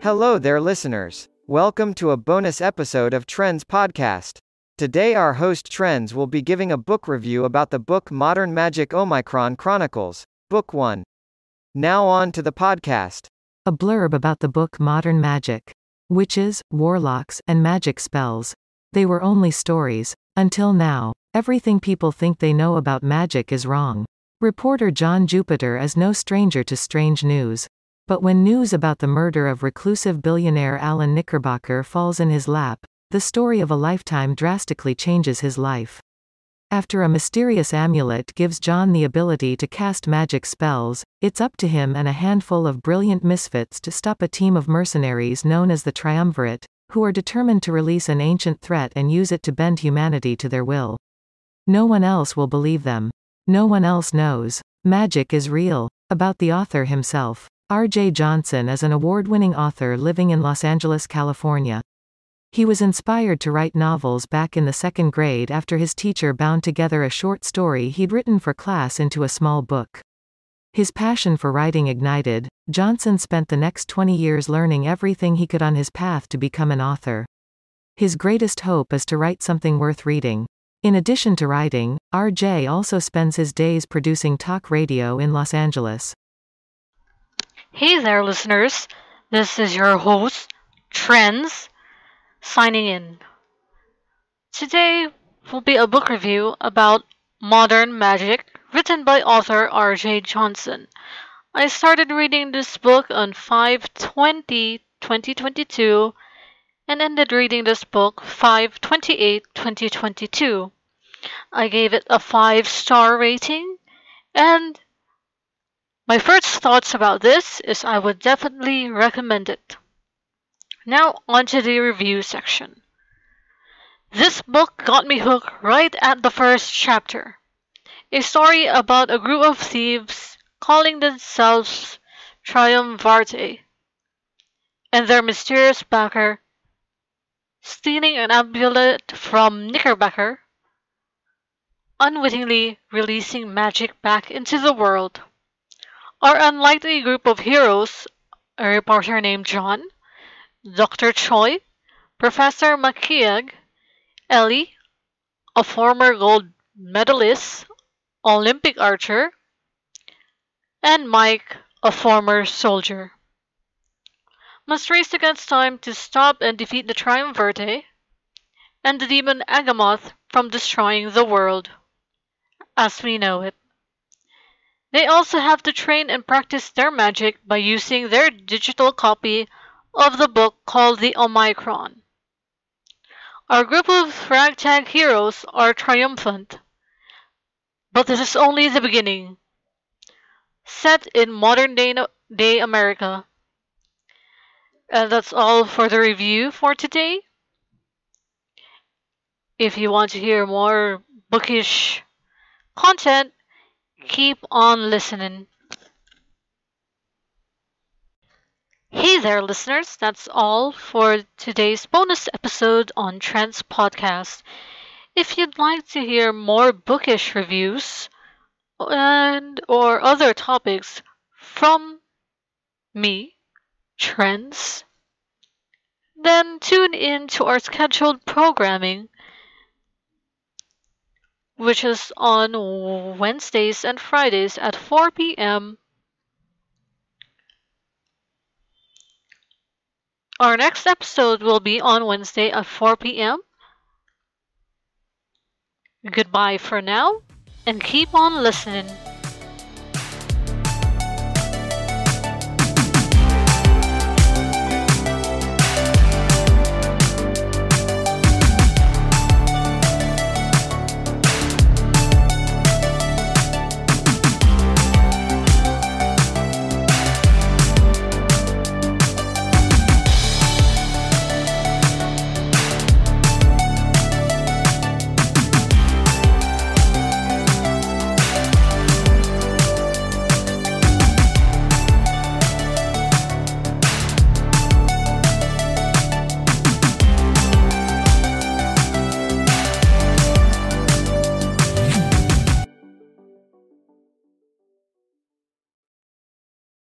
Hello there, listeners. Welcome to a bonus episode of Trenz Podcast. Today, our host Trenz will be giving a book review about the book Modern Magic Omicron Chronicles, Book 1. Now on to the podcast. A blurb about the book Modern Magic. Witches, warlocks, and magic spells. They were only stories. Until now, everything people think they know about magic is wrong. Reporter John Jupiter is no stranger to strange news. But when news about the murder of reclusive billionaire Alan Knickerbocker falls in his lap, the story of a lifetime drastically changes his life. After a mysterious amulet gives John the ability to cast magic spells, it's up to him and a handful of brilliant misfits to stop a team of mercenaries known as the Triumvirate, who are determined to release an ancient threat and use it to bend humanity to their will. No one else will believe them. No one else knows. Magic is real. About the author himself. R.J. Johnson is an award-winning author living in Los Angeles, California. He was inspired to write novels back in the second grade after his teacher bound together a short story he'd written for class into a small book. His passion for writing ignited, Johnson spent the next 20 years learning everything he could on his path to become an author. His greatest hope is to write something worth reading. In addition to writing, R.J. also spends his days producing talk radio in Los Angeles. Hey there, listeners. This is your host, Trenz, signing in. Today will be a book review about Modern Magic, written by author R.J. Johnson. I started reading this book on 5/20/2022 and ended reading this book 5/28/2022. I gave it a 5-star rating, and my first thoughts about this is I would definitely recommend it. Now onto the review section. This book got me hooked right at the first chapter. A story about a group of thieves calling themselves Triumvirate and their mysterious backer stealing an amulet from Knickerbocker, unwittingly releasing magic back into the world. Our unlikely group of heroes, a reporter named John, Dr. Choi, Professor McKeag, Ellie, a former gold medalist, Olympic archer, and Mike, a former soldier, must race against time to stop and defeat the Triumvirate and the demon Agamoth from destroying the world as we know it. They also have to train and practice their magic by using their digital copy of the book called the Omicron. Our group of ragtag heroes are triumphant, but this is only the beginning. Set in modern day America. And that's all for the review for today. If you want to hear more bookish content, keep on listening. Hey there, listeners. That's all for today's bonus episode on Trenz Podcast. If you'd like to hear more bookish reviews and or other topics from me, Trenz, then tune in to our scheduled programming, which is on Wednesdays and Fridays at 4 p.m. Our next episode will be on Wednesday at 4 p.m. Goodbye for now, and keep on listening.